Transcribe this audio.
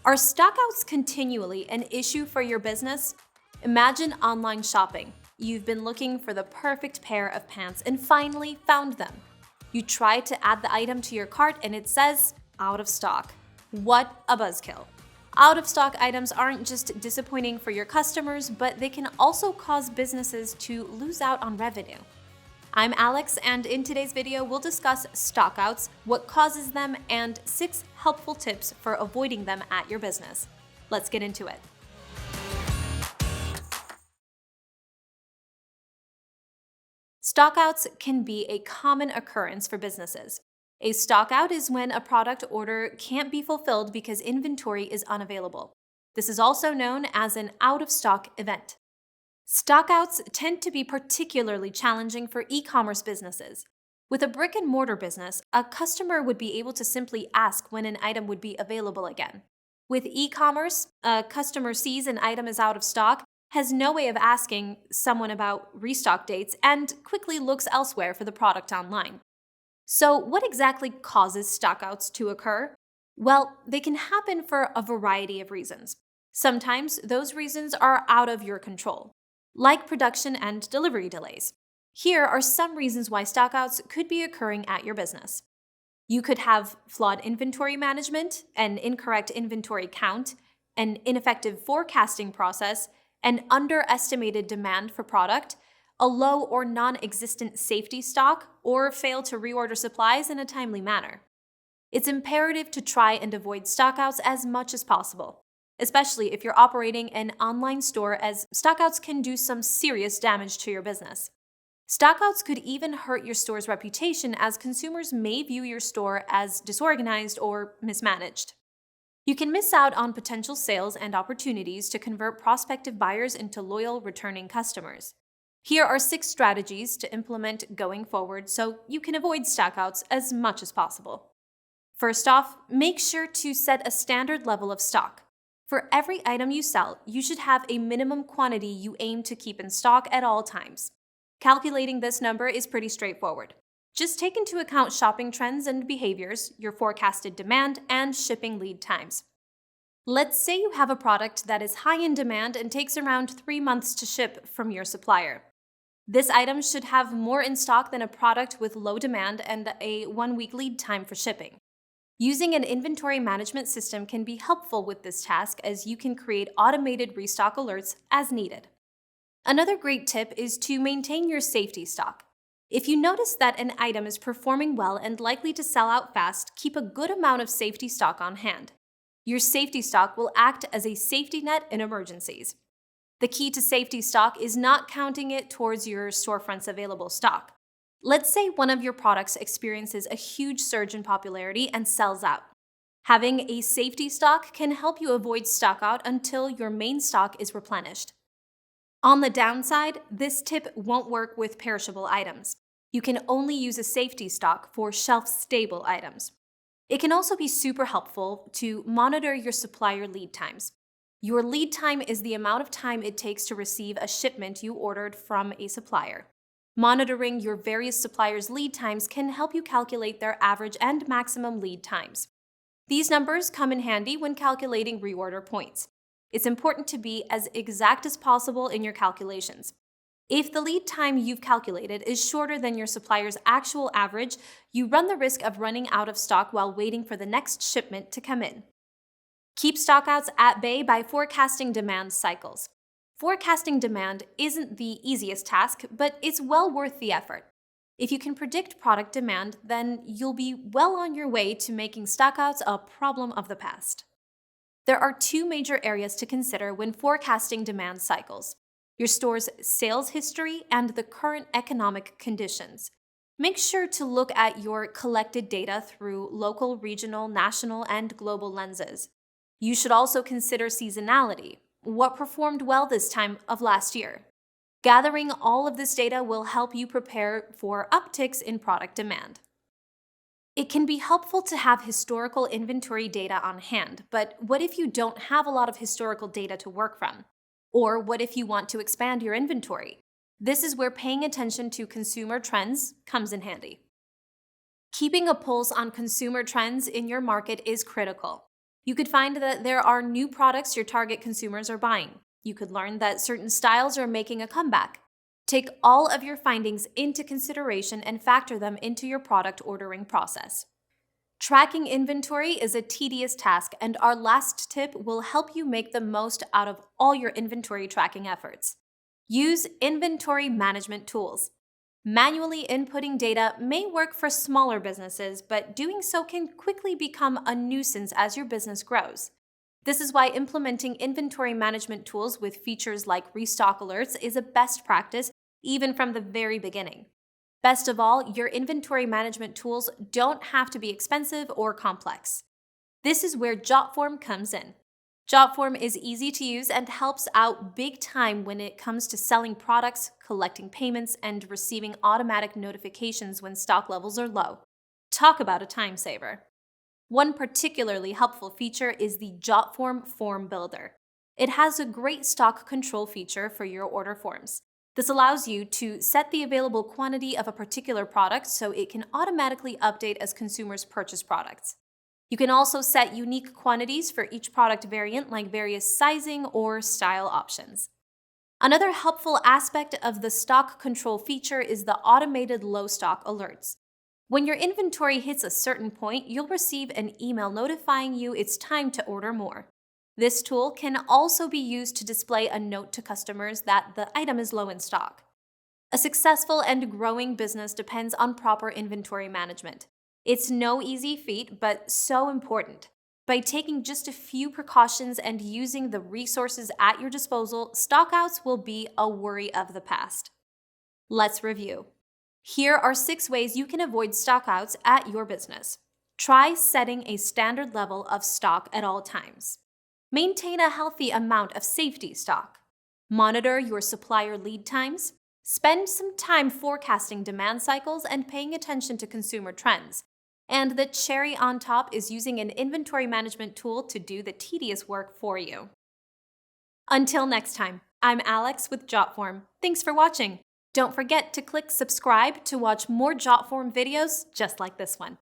Are stockouts continually an issue for your business? Imagine online shopping. You've been looking for the perfect pair of pants and finally found them. You try to add the item to your cart and it says, out of stock. What a buzzkill. Out of stock items aren't just disappointing for your customers, but they can also cause businesses to lose out on revenue. I'm Alex, and in today's video, we'll discuss stockouts, what causes them, and 6 helpful tips for avoiding them at your business. Let's get into it. Stockouts can be a common occurrence for businesses. A stockout is when a product order can't be fulfilled because inventory is unavailable. This is also known as an out-of-stock event. Stockouts tend to be particularly challenging for e-commerce businesses. With a brick-and-mortar business, a customer would be able to simply ask when an item would be available again. With e-commerce, a customer sees an item is out of stock, has no way of asking someone about restock dates, and quickly looks elsewhere for the product online. So, what exactly causes stockouts to occur? Well, they can happen for a variety of reasons. Sometimes those reasons are out of your control, like production and delivery delays. Here are some reasons why stockouts could be occurring at your business. You could have flawed inventory management, an incorrect inventory count, an ineffective forecasting process, an underestimated demand for product, a low or non-existent safety stock, or fail to reorder supplies in a timely manner. It's imperative to try and avoid stockouts as much as possible, especially if you're operating an online store, as stockouts can do some serious damage to your business. Stockouts could even hurt your store's reputation, as consumers may view your store as disorganized or mismanaged. You can miss out on potential sales and opportunities to convert prospective buyers into loyal, returning customers. Here are 6 strategies to implement going forward so you can avoid stockouts as much as possible. First off, make sure to set a standard level of stock. For every item you sell, you should have a minimum quantity you aim to keep in stock at all times. Calculating this number is pretty straightforward. Just take into account shopping trends and behaviors, your forecasted demand, and shipping lead times. Let's say you have a product that is high in demand and takes around 3 months to ship from your supplier. This item should have more in stock than a product with low demand and a 1-week lead time for shipping. Using an inventory management system can be helpful with this task, as you can create automated restock alerts as needed. Another great tip is to maintain your safety stock. If you notice that an item is performing well and likely to sell out fast, keep a good amount of safety stock on hand. Your safety stock will act as a safety net in emergencies. The key to safety stock is not counting it towards your storefront's available stock. Let's say one of your products experiences a huge surge in popularity and sells out. Having a safety stock can help you avoid stockout until your main stock is replenished. On the downside, this tip won't work with perishable items. You can only use a safety stock for shelf-stable items. It can also be super helpful to monitor your supplier lead times. Your lead time is the amount of time it takes to receive a shipment you ordered from a supplier. Monitoring your various suppliers' lead times can help you calculate their average and maximum lead times. These numbers come in handy when calculating reorder points. It's important to be as exact as possible in your calculations. If the lead time you've calculated is shorter than your supplier's actual average, you run the risk of running out of stock while waiting for the next shipment to come in. Keep stockouts at bay by forecasting demand cycles. Forecasting demand isn't the easiest task, but it's well worth the effort. If you can predict product demand, then you'll be well on your way to making stockouts a problem of the past. There are 2 major areas to consider when forecasting demand cycles: your store's sales history and the current economic conditions. Make sure to look at your collected data through local, regional, national, and global lenses. You should also consider seasonality. What performed well this time of last year? Gathering all of this data will help you prepare for upticks in product demand. It can be helpful to have historical inventory data on hand, but what if you don't have a lot of historical data to work from? Or what if you want to expand your inventory? This is where paying attention to consumer trends comes in handy. Keeping a pulse on consumer trends in your market is critical. You could find that there are new products your target consumers are buying. You could learn that certain styles are making a comeback. Take all of your findings into consideration and factor them into your product ordering process. Tracking inventory is a tedious task, and our last tip will help you make the most out of all your inventory tracking efforts. Use inventory management tools. Manually inputting data may work for smaller businesses, but doing so can quickly become a nuisance as your business grows. This is why implementing inventory management tools with features like restock alerts is a best practice, even from the very beginning. Best of all, your inventory management tools don't have to be expensive or complex. This is where Jotform comes in. Jotform is easy to use and helps out big time when it comes to selling products, collecting payments, and receiving automatic notifications when stock levels are low. Talk about a time saver. One particularly helpful feature is the Jotform Form Builder. It has a great stock control feature for your order forms. This allows you to set the available quantity of a particular product so it can automatically update as consumers purchase products. You can also set unique quantities for each product variant, like various sizing or style options. Another helpful aspect of the stock control feature is the automated low stock alerts. When your inventory hits a certain point, you'll receive an email notifying you it's time to order more. This tool can also be used to display a note to customers that the item is low in stock. A successful and growing business depends on proper inventory management. It's no easy feat, but so important. By taking just a few precautions and using the resources at your disposal, stockouts will be a worry of the past. Let's review. Here are 6 ways you can avoid stockouts at your business. Try setting a standard level of stock at all times. Maintain a healthy amount of safety stock. Monitor your supplier lead times. Spend some time forecasting demand cycles and paying attention to consumer trends. And the cherry on top is using an inventory management tool to do the tedious work for you. Until next time, I'm Alex with Jotform. Thanks for watching. Don't forget to click subscribe to watch more Jotform videos just like this one.